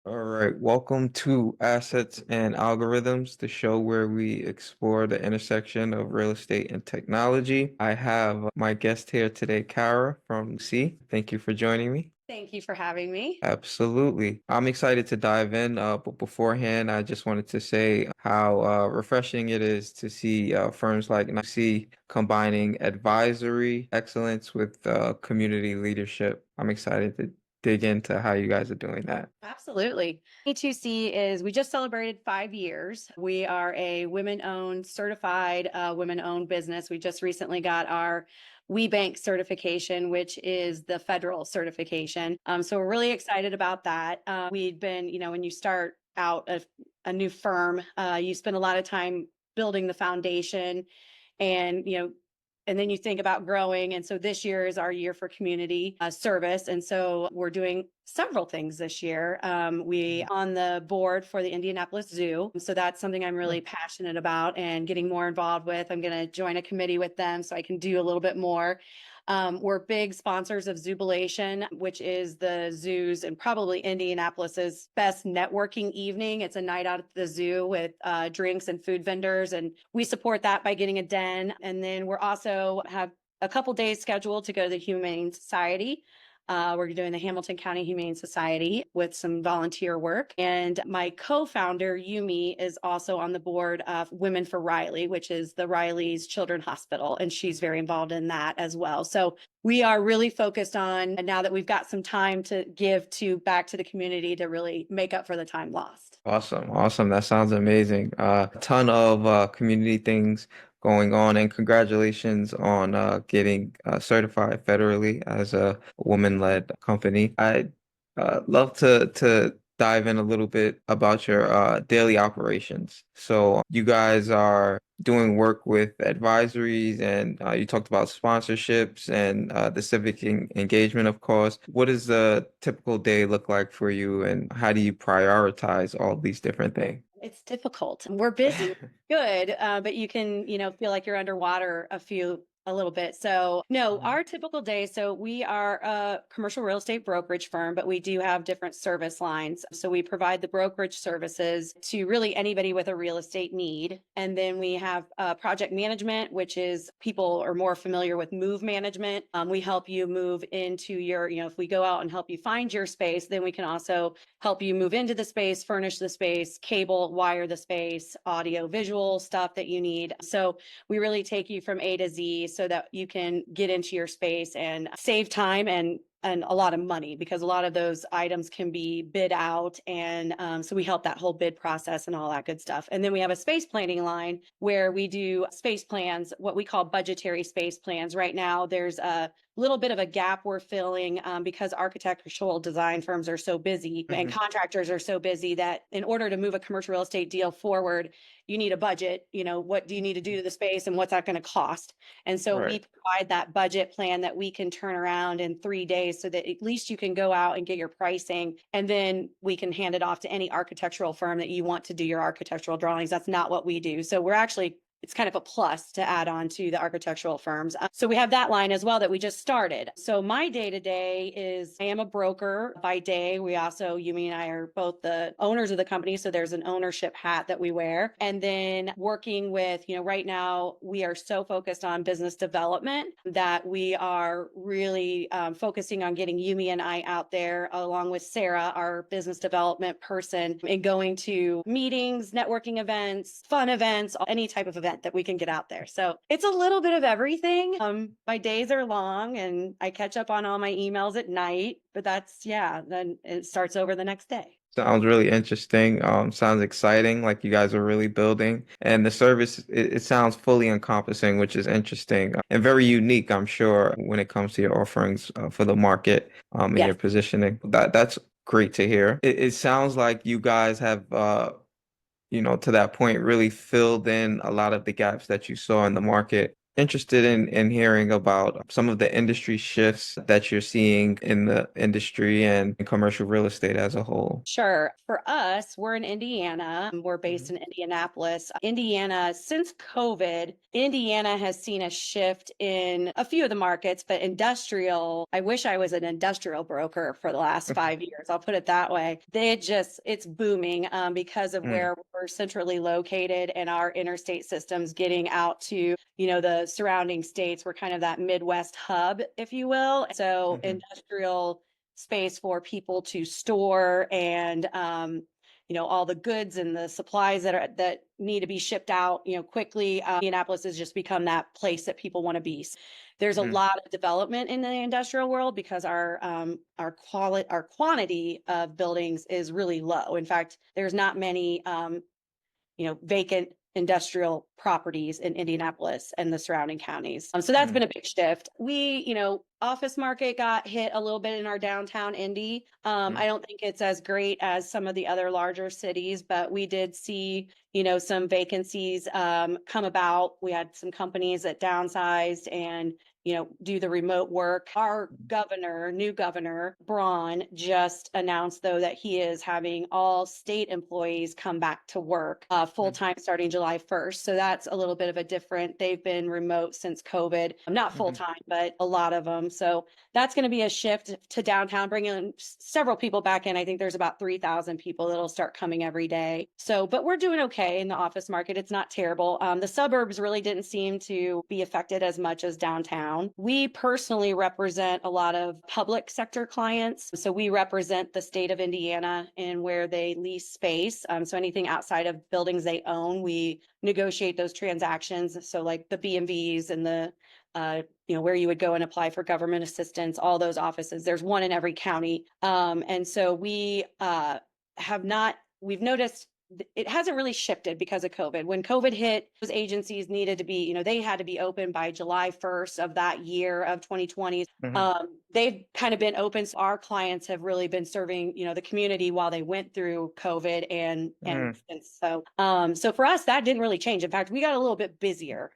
All right, welcome to Assets and Algorithms, the show where we explore the intersection of real estate and technology. I have my guest here today, Cara from C. Thank you for joining me. Thank you for having me. Absolutely. I'm excited to dive in, but beforehand, I just wanted to say how refreshing it is to see firms like C combining advisory excellence with community leadership. I'm excited to dig into how you guys are doing that. Absolutely. E2C is, we just celebrated 5 years. We are a women owned, certified women owned business. We just recently got our We Bank certification, which is the federal certification. So we're really excited about that. We'd been, when you start out a new firm, you spend a lot of time building the foundation and and then you think about growing. And so this year is our year for community service, and so we're doing several things this year. We on the board for the Indianapolis Zoo, so that's something I'm really passionate about and getting more involved with. I'm going to join a committee with them so I can do a little bit more. We're big sponsors of Zubilation, which is the zoo's and probably Indianapolis's best networking evening. It's a night out at the zoo with drinks and food vendors, and we support that by getting a den. And then we're also have a couple days scheduled to go to the Humane Society. We're doing the Hamilton County Humane Society with some volunteer work. And my co-founder, Yumi, is also on the board of Women for Riley, which is the Riley's Children's Hospital. And she's very involved in that as well. So we are really focused on, and now that we've got some time to give to back to the community to really make up for the time lost. Awesome, awesome. That sounds amazing. A ton of community things going on, and congratulations on getting certified federally as a woman-led company. I'd love to dive in a little bit about your daily operations. So you guys are doing work with advisories, and you talked about sponsorships and the civic engagement, of course. What does the typical day look like for you, and how do you prioritize all these different things? It's difficult. We're busy, good, but you can, feel like you're underwater a little bit. So, no, Mhm. our typical day. So, we are a commercial real estate brokerage firm, but we do have different service lines. So, we provide the brokerage services to really anybody with a real estate need. And then we have project management, which is people are more familiar with move management. We help you move into your, if we go out and help you find your space, then we can also help you move into the space, furnish the space, cable, wire the space, audio, visual stuff that you need. So we really take you from A to Z so that you can get into your space and save time and a lot of money, because a lot of those items can be bid out. And so we help that whole bid process and all that good stuff. And then we have a space planning line where we do space plans, what we call budgetary space plans. Right now, there's a little bit of a gap we're filling because architectural design firms are so busy and Mhm. contractors are so busy that in order to move a commercial real estate deal forward, you need a budget. What do you need to do to the space and what's that going to cost? And so we Right. provide that budget plan that we can turn around in 3 days so that at least you can go out and get your pricing. And then we can hand it off to any architectural firm that you want to do your architectural drawings. That's not what we do. So we're actually it's kind of a plus to add on to the architectural firms. So we have that line as well that we just started. So my day to day is I am a broker by day. We also, Yumi and I are both the owners of the company. So there's an ownership hat that we wear. And then working with, right now we are so focused on business development that we are really focusing on getting Yumi and I out there along with Sarah, our business development person, and going to meetings, networking events, fun events, any type of event that we can get out there. So it's a little bit of everything. My days are long and I catch up on all my emails at night, but yeah, then it starts over the next day. Sounds really interesting. Sounds exciting, like you guys are really building. And the service, it sounds fully encompassing, which is interesting and very unique, I'm sure, when it comes to your offerings for the market and your Yes. positioning. That's great to hear. It sounds like you guys have to that point, really filled in a lot of the gaps that you saw in the market interested in hearing about some of the industry shifts that you're seeing in the industry and in commercial real estate as a whole. Sure. For us, we're in Indiana. We're based Mhm. in Indianapolis. Indiana, since COVID, Indiana has seen a shift in a few of the markets, but industrial, I wish I was an industrial broker for the last 5 years. I'll put it that way. It's booming because of Mm, where we're centrally located and our interstate systems getting out to, the surrounding states. We're kind of that Midwest hub, if you will. So mhm, industrial space for people to store and all the goods and the supplies that need to be shipped out quickly. Indianapolis has just become that place that people want to be. There's a mm, lot of development in the industrial world because our quantity of buildings is really low. In fact, there's not many vacant industrial properties in Indianapolis and the surrounding counties. So that's mm, been a big shift. Office market got hit a little bit in our downtown Indy. mm, I don't think it's as great as some of the other larger cities, but we did see, some vacancies come about. We had some companies that downsized and do the remote work. Our new governor, Braun, just announced, though, that he is having all state employees come back to work full mm, time starting July 1st. So that's a little bit of a different, they've been remote since COVID, not full mhm, time, but a lot of them. So that's going to be a shift to downtown, bringing several people back in. I think there's about 3,000 people that'll start coming every day. So, but we're doing okay in the office market. It's not terrible. The suburbs really didn't seem to be affected as much as downtown. We personally represent a lot of public sector clients. So we represent the state of Indiana and where they lease space. So anything outside of buildings they own, we negotiate those transactions. So like the B&Bs and the where you would go and apply for government assistance, all those offices. There's one in every county. And so we've noticed it hasn't really shifted because of COVID. When COVID hit, those agencies needed to be, they had to be open by July 1st of that year of 2020. mhm, They've kind of been open. So our clients have really been serving, the community while they went through COVID and mm. since. So for us, that didn't really change. In fact, we got a little bit busier,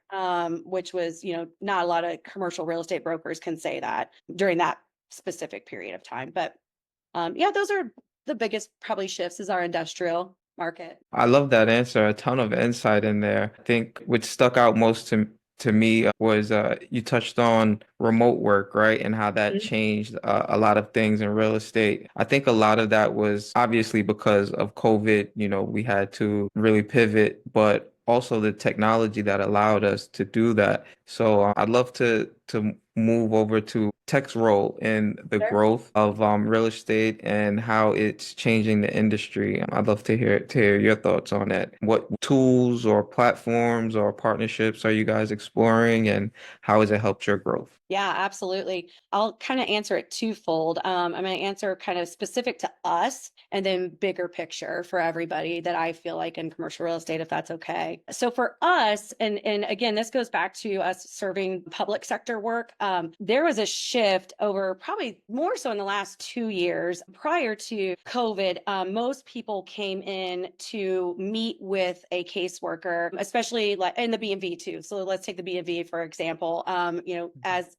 which was, not a lot of commercial real estate brokers can say that during that specific period of time. But yeah, those are the biggest probably shifts is our industrial market. I love that answer. A ton of insight in there. I think what stuck out most to me was you touched on remote work, right? And how that Mhm. changed a lot of things in real estate. I think a lot of that was obviously because of COVID, we had to really pivot, but also the technology that allowed us to do that. So I'd love to move over to tech's role in the Sure. growth of real estate and how it's changing the industry. I'd love to hear your thoughts on that. What tools or platforms or partnerships are you guys exploring, and how has it helped your growth? Yeah, absolutely. I'll kind of answer it twofold. I'm going to answer kind of specific to us and then bigger picture for everybody that I feel like in commercial real estate, if that's okay. So for us, and again, this goes back to us serving public sector work. There was a shift over probably more so in the last 2 years. Prior to COVID, most people came in to meet with a caseworker, especially like in the B&V too. So let's take the B&V for example.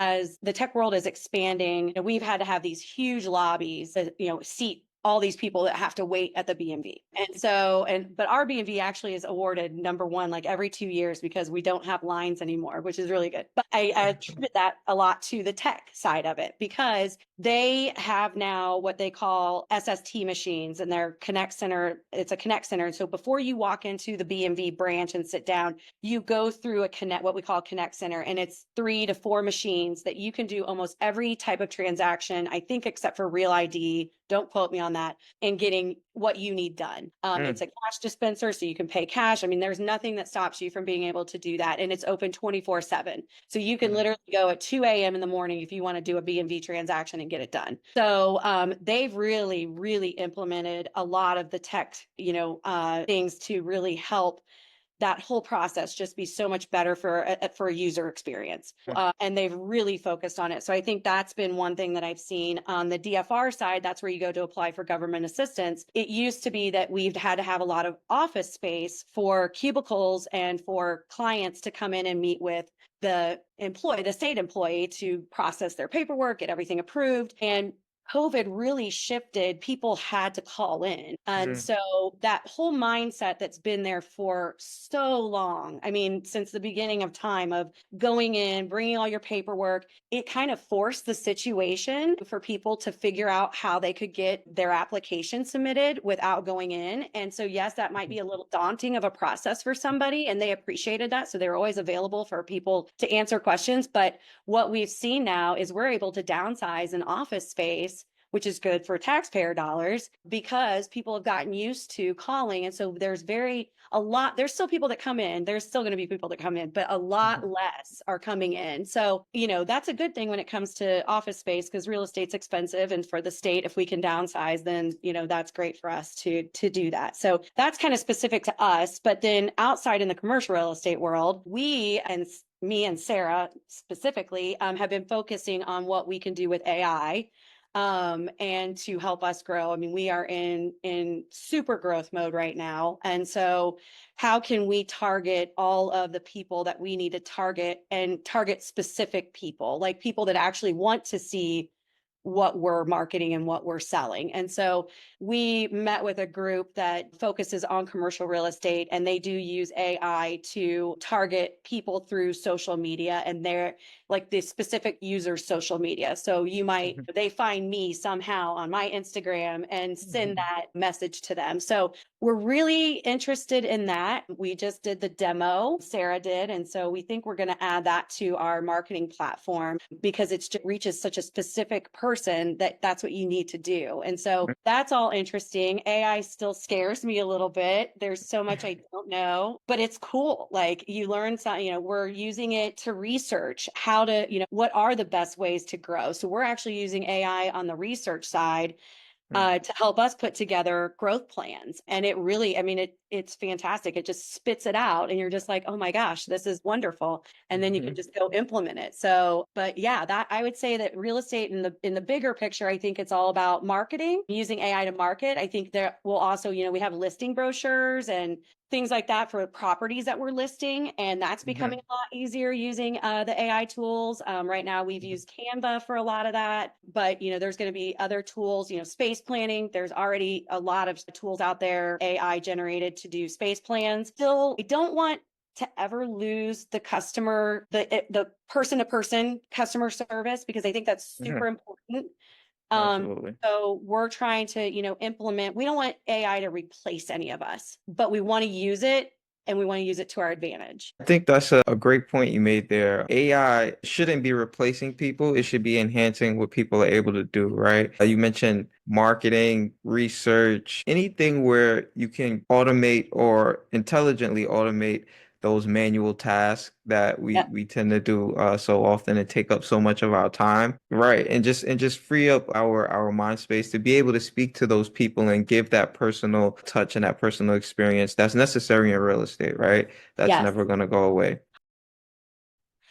As the tech world is expanding, we've had to have these huge lobbies that seat all these people that have to wait at the B&V. But our B&V actually is awarded number one like every 2 years because we don't have lines anymore, which is really good. But I attribute that a lot to the tech side of it because they have now what they call SST machines and their connect center. It's a connect center. And so before you walk into the B&V branch and sit down, you go through what we call a connect center, and it's 3 to 4 machines that you can do almost every type of transaction, I think, except for real ID. Don't quote me on that. And getting what you need done. It's Mm, a cash dispenser, so you can pay cash. I mean, there's nothing that stops you from being able to do that. And it's open 24/7. So you can mm, literally go at 2 a.m. in the morning if you want to do a B&V transaction and get it done. So they've really, really implemented a lot of the tech, things to really help that whole process just be so much better for a user experience. And they've really focused on it. So I think that's been one thing that I've seen on the DFR side. That's where you go to apply for government assistance. It used to be that we've had to have a lot of office space for cubicles and for clients to come in and meet with the state employee to process their paperwork, get everything approved. And COVID really shifted, people had to call in. And Mhm. so that whole mindset that's been there for so long, I mean, since the beginning of time of going in, bringing all your paperwork, it kind of forced the situation for people to figure out how they could get their application submitted without going in. And so, yes, that might be a little daunting of a process for somebody, and they appreciated that. So they're always available for people to answer questions. But what we've seen now is we're able to downsize an office space, which is good for taxpayer dollars because people have gotten used to calling. And so there's still people that come in, there's still going to be people that come in, but a lot less are coming in. So, that's a good thing when it comes to office space because real estate's expensive. And for the state, if we can downsize, then, that's great for us to do that. So that's kind of specific to us. But then outside in the commercial real estate world, me and Sarah specifically have been focusing on what we can do with AI and to help us grow. I mean, we are in super growth mode right now. And so how can we target all of the people that we need to target and target specific people, like people that actually want to see what we're marketing and what we're selling. And so we met with a group that focuses on commercial real estate, and they do use AI to target people through social media and their like the specific user's social media. So they find me somehow on my Instagram and send that message to them. So we're really interested in that. We just did the demo, Sarah did. And so we think we're going to add that to our marketing platform because it reaches such a specific person that's what you need to do. And so that's all interesting. AI still scares me a little bit. There's so much I don't know, but it's cool. Like you learn something, we're using it to research how to, what are the best ways to grow. So we're actually using AI on the research side to help us put together growth plans. And it really, I mean, it's fantastic. It just spits it out and you're just like, oh my gosh, this is wonderful. And then you can just go implement it. So, but yeah, that I would say that real estate in the bigger picture, I think it's all about marketing, using AI to market. I think there will also, we have listing brochures and things like that for properties that we're listing. And that's becoming a lot easier using the AI tools. Right now, we've used Canva for a lot of that, but there's going to be other tools, space planning. There's already a lot of tools out there, AI generated to do space plans. Still, I don't want to ever lose the customer, the person to person customer service, because I think that's super important. Absolutely. So we're trying to, implement, we don't want AI to replace any of us, but we want to use it and we want to use it to our advantage. I think that's a great point you made there. AI shouldn't be replacing people. It should be enhancing what people are able to do, right? You mentioned marketing, research, anything where you can automate or intelligently automate those manual tasks that we Yep. we tend to do so often and take up so much of our time, right? And just free up our mind space to be able to speak to those people and give that personal touch and that personal experience that's necessary in real estate, right? That's Yes. never going to go away.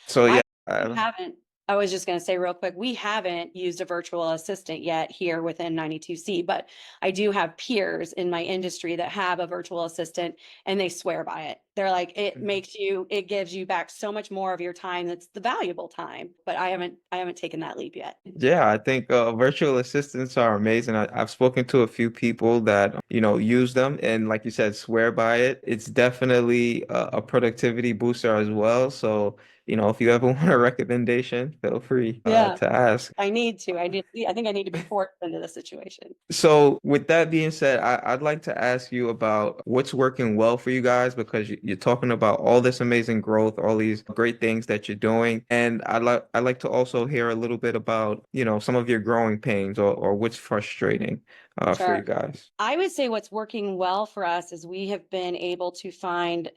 So I yeah, we haven't, I was just going to say real quick, we haven't used a virtual assistant yet here within 92C, but I do have peers in my industry that have a virtual assistant and they swear by it. They're like, it gives you back so much more of your time. That's the valuable time. But I haven't taken that leap yet. yeah, I think virtual assistants are amazing. I've spoken to a few people that, use them and like you said, swear by it. It's definitely a productivity booster as well. So, if you ever want a recommendation, feel free Yeah, to ask. I think I need to be forced into the situation. So, with that being said, I'd like to ask you about what's working well for you guys because you're talking about all this amazing growth, all these great things that you're doing, and I'd like to also hear a little bit about, some of your growing pains or what's frustrating for you Sure. guys. I would say what's working well for us is we have been able to find,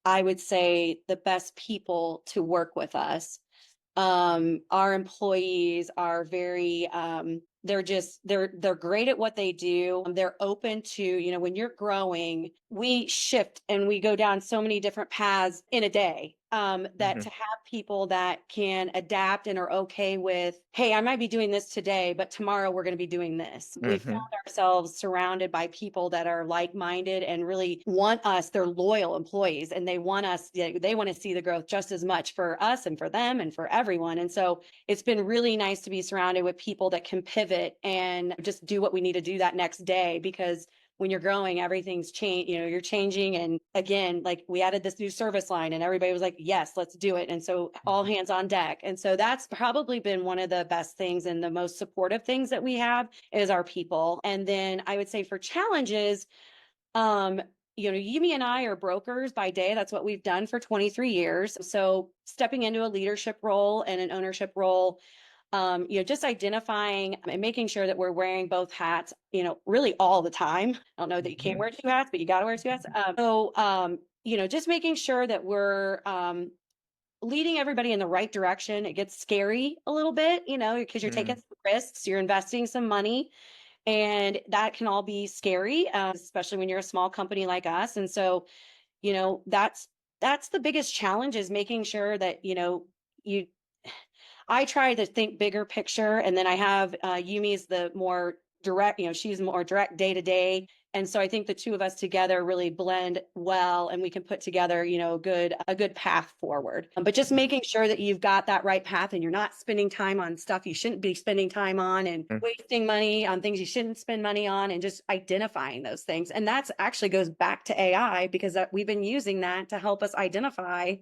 I would say, the best people to work with us. Our employees are very they're great at what they do. They're open to, when you're growing, we shift and we go down so many different paths in a day. That Hmm. to have people that can adapt and are okay with, hey, I might be doing this today, but tomorrow we're going to be doing this. We found Hmm. ourselves surrounded by people that are like-minded and really want us. They're loyal employees and they want us, they want to see the growth just as much for us and for them and for everyone. And so it's been really nice to be surrounded with people that can pivot and just do what we need to do that next day, because when you're growing, everything's changed, you're changing. And again, like we added this new service line and everybody was like, yes, let's do it. And so all hands on deck. And so that's probably been one of the best things and the most supportive things that we have is our people. And then I would say for challenges, um, Yumi and I are brokers by day. That's what we've done for 23 years. So stepping into a leadership role and an ownership role, just identifying and making sure that we're wearing both hats, really all the time. I don't know that you can't wear two hats, but you got to wear two hats. Just making sure that we're leading everybody in the right direction. It gets scary a little bit, because you're taking Hmm. some risks, you're investing some money, and that can all be scary, especially when you're a small company like us. And so, that's the biggest challenge is making sure that, you I try to think bigger picture, and then I have Yumi's the more direct, she's more direct day to day. And so I think the two of us together really blend well and we can put together, a good path forward. But just making sure that you've got that right path and you're not spending time on stuff you shouldn't be spending time on and wasting money on things you shouldn't spend money on, and just identifying those things. And that's actually goes back to AI, because we've been using that to help us identify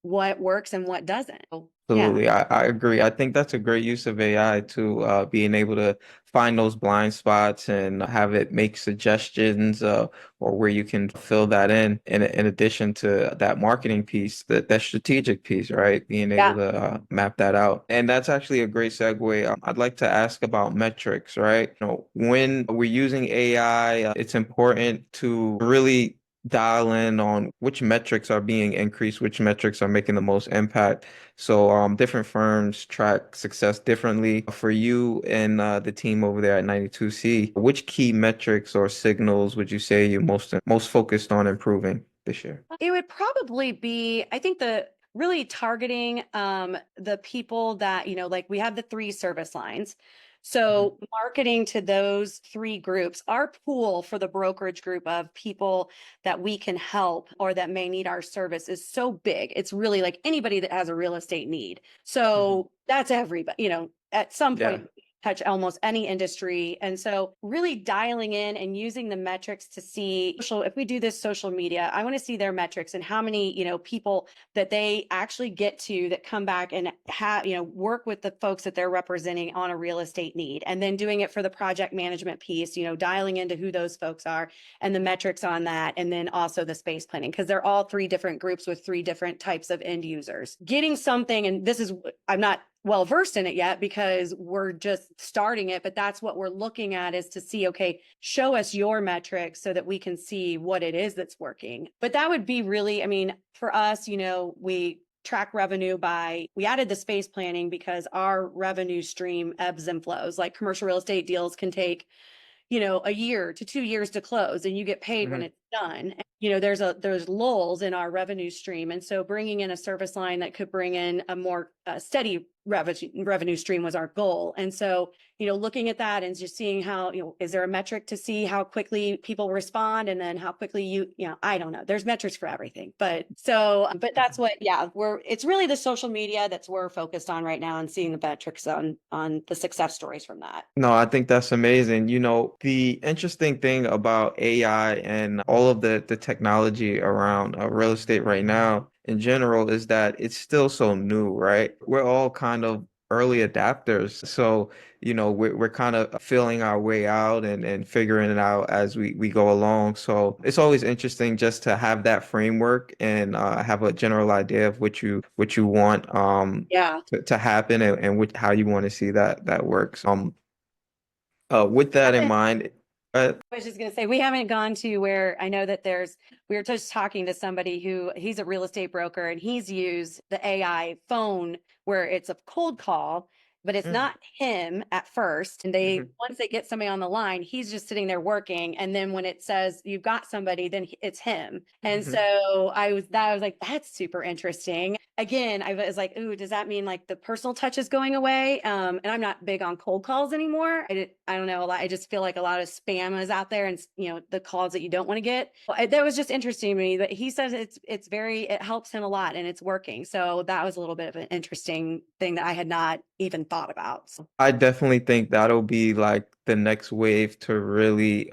what works and what doesn't. So, yeah. Absolutely. I agree. I think that's a great use of AI to being able to find those blind spots and have it make suggestions or where you can fill that in addition to that marketing piece, that strategic piece, right? Being able Yeah. to map that out. And that's actually a great segue. I'd like to ask about metrics, right? When we're using AI, it's important to really dial in on which metrics are being increased, which metrics are making the most impact. So, different firms track success differently. For you and the team over there at 92C, which key metrics or signals would you say you're most focused on improving this year? It would probably be, I think, the really targeting the people that, like we have the three service lines. Mhm. So marketing to those three groups, our pool for the brokerage group of people that we can help or that may need our service is so big. It's really like anybody that has a real estate need. Mhm. So that's everybody, at some Yeah. point touch almost any industry. And so really dialing in and using the metrics to see if we do this social media, I want to see their metrics and how many, people that they actually get to that come back and have, work with the folks that they're representing on a real estate need. And then doing it for the project management piece, dialing into who those folks are and the metrics on that. And then also the space planning, because they're all three different groups with three different types of end users. Getting something, and this is, I'm not well versed in it yet because we're just starting it, but that's what we're looking at, is to see, okay, show us your metrics so that we can see what it is that's working. But that would be really, I mean, for us, we track revenue by, we added the space planning because our revenue stream ebbs and flows. Like commercial real estate deals can take, a year to 2 years to close, and you get paid when Mhm. it's done. And, there's lulls in our revenue stream. And so bringing in a service line that could bring in a more steady revenue stream was our goal. And so, looking at that and just seeing how, is there a metric to see how quickly people respond, and then how quickly I don't know. There's metrics for everything. But that's what, yeah, it's really the social media that's we're focused on right now, and seeing the metrics on the success stories from that. No, I think that's amazing. The interesting thing about AI and all of the technology around real estate right now in general is that it's still so new, right? We're all kind of early adapters. So, we're kind of feeling our way out and figuring it out as we go along. So it's always interesting just to have that framework and have a general idea of what you want Yeah. to happen and how you want to see that works. With that in mind, I was just going to say, we haven't gone to where I know that we were just talking to somebody who he's a real estate broker and he's used the AI phone where it's a cold call but it's Mm, not him at first. And they, mhm, once they get somebody on the line, he's just sitting there working. And then when it says you've got somebody, then it's him. And mhm. so I was like, that's super interesting. Again, I was like, ooh, does that mean like the personal touch is going away? And I'm not big on cold calls anymore. I don't know. I just feel like a lot of spam is out there, and the calls that you don't want to get. That was just interesting to me. That he says it helps him a lot, and it's working. So that was a little bit of an interesting thing that I had not even thought about. So, I definitely think that'll be like the next wave to really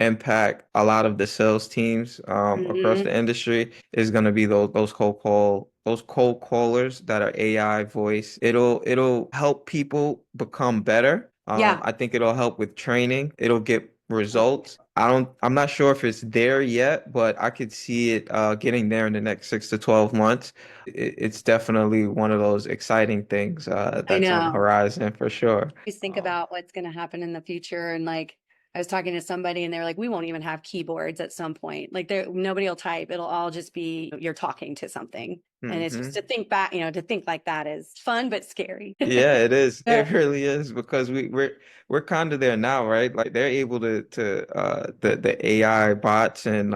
impact a lot of the sales teams across mhm. the industry is going to be those cold callers that are AI voice. It'll help people become better. Yeah. I think it'll help with training. It'll get results. I'm not sure if it's there yet, but I could see it getting there in the next 6 to 12 months. It's definitely one of those exciting things I that's on the know. horizon for sure. Always think Um, about what's going to happen in the future. And like, I was talking to somebody and they're like, we won't even have keyboards at some point. Like there, nobody will type. It'll all just be you're talking to something. And it's just mhm. to think back, to think like that is fun, but scary. Yeah, it is. Yeah. It really is because we're kind of there now, right? Like they're able to the AI bots and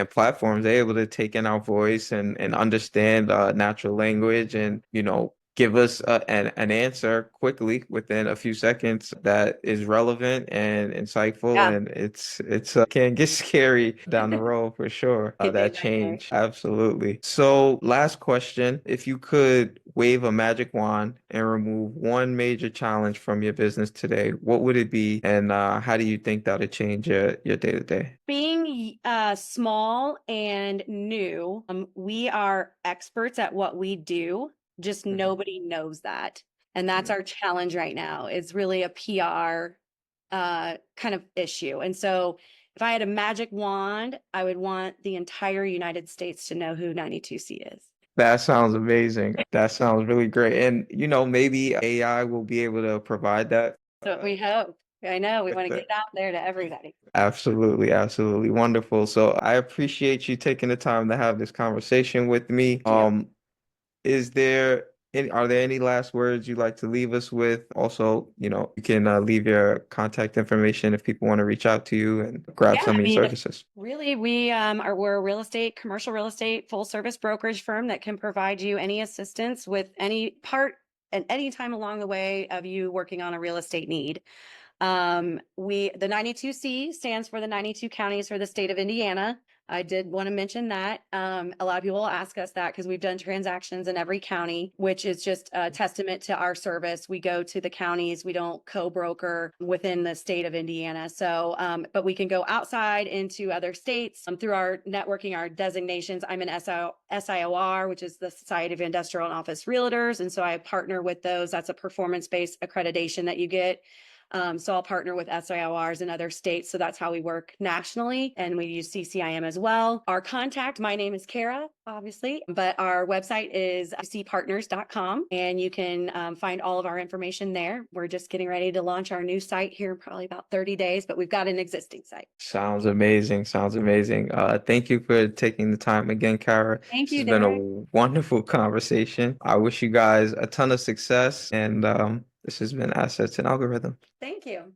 platforms, they're able to take in our voice and understand natural language and give us an answer quickly within a few seconds that is relevant and insightful, Yeah. and it's can get scary down the road for sure. That Nightmare. change, absolutely. So, last question: if you could wave a magic wand and remove one major challenge from your business today, what would it be, and how do you think that would change your day to day? Being small and new, we are experts at what we do. Just nobody knows that. And that's Mhm. our challenge right now. It's really a PR kind of issue. And so if I had a magic wand, I would want the entire United States to know who 92C is. That sounds amazing. That sounds really great. And maybe AI will be able to provide that. So we hope. I know we With want to get the it out there to everybody. Absolutely, absolutely wonderful. So I appreciate you taking the time to have this conversation with me. Thank you. Is there are there any last words you'd like to leave us with? Also, you can leave your contact information if people want to reach out to you and grab Yeah, some I of your mean, if services. really we're a commercial real estate, full service brokerage firm that can provide you any assistance with any part and any time along the way of you working on a real estate need. The 92C stands for the 92 counties for the state of Indiana. I did want to mention that. A lot of people will ask us that because we've done transactions in every county, which is just a testament to our service. We go to the counties, we don't co-broker within the state of Indiana. So, but we can go outside into other states through our networking, our designations. I'm an SIOR, which is the Society of Industrial and Office Realtors. And so I partner with those. That's a performance-based accreditation that you get. So I'll partner with SIORs in other states. So that's how we work nationally. And we use CCIM as well. Our contact, my name is Cara, obviously, but our website is cpartners.com, and you can find all of our information there. We're just getting ready to launch our new site here in probably about 30 days, but we've got an existing site. Sounds amazing. Sounds amazing. Thank you for taking the time again, Cara. Thank This you, has been a Derek. wonderful conversation. I wish you guys a ton of success, and this has been Assets and Algorithm. Thank you.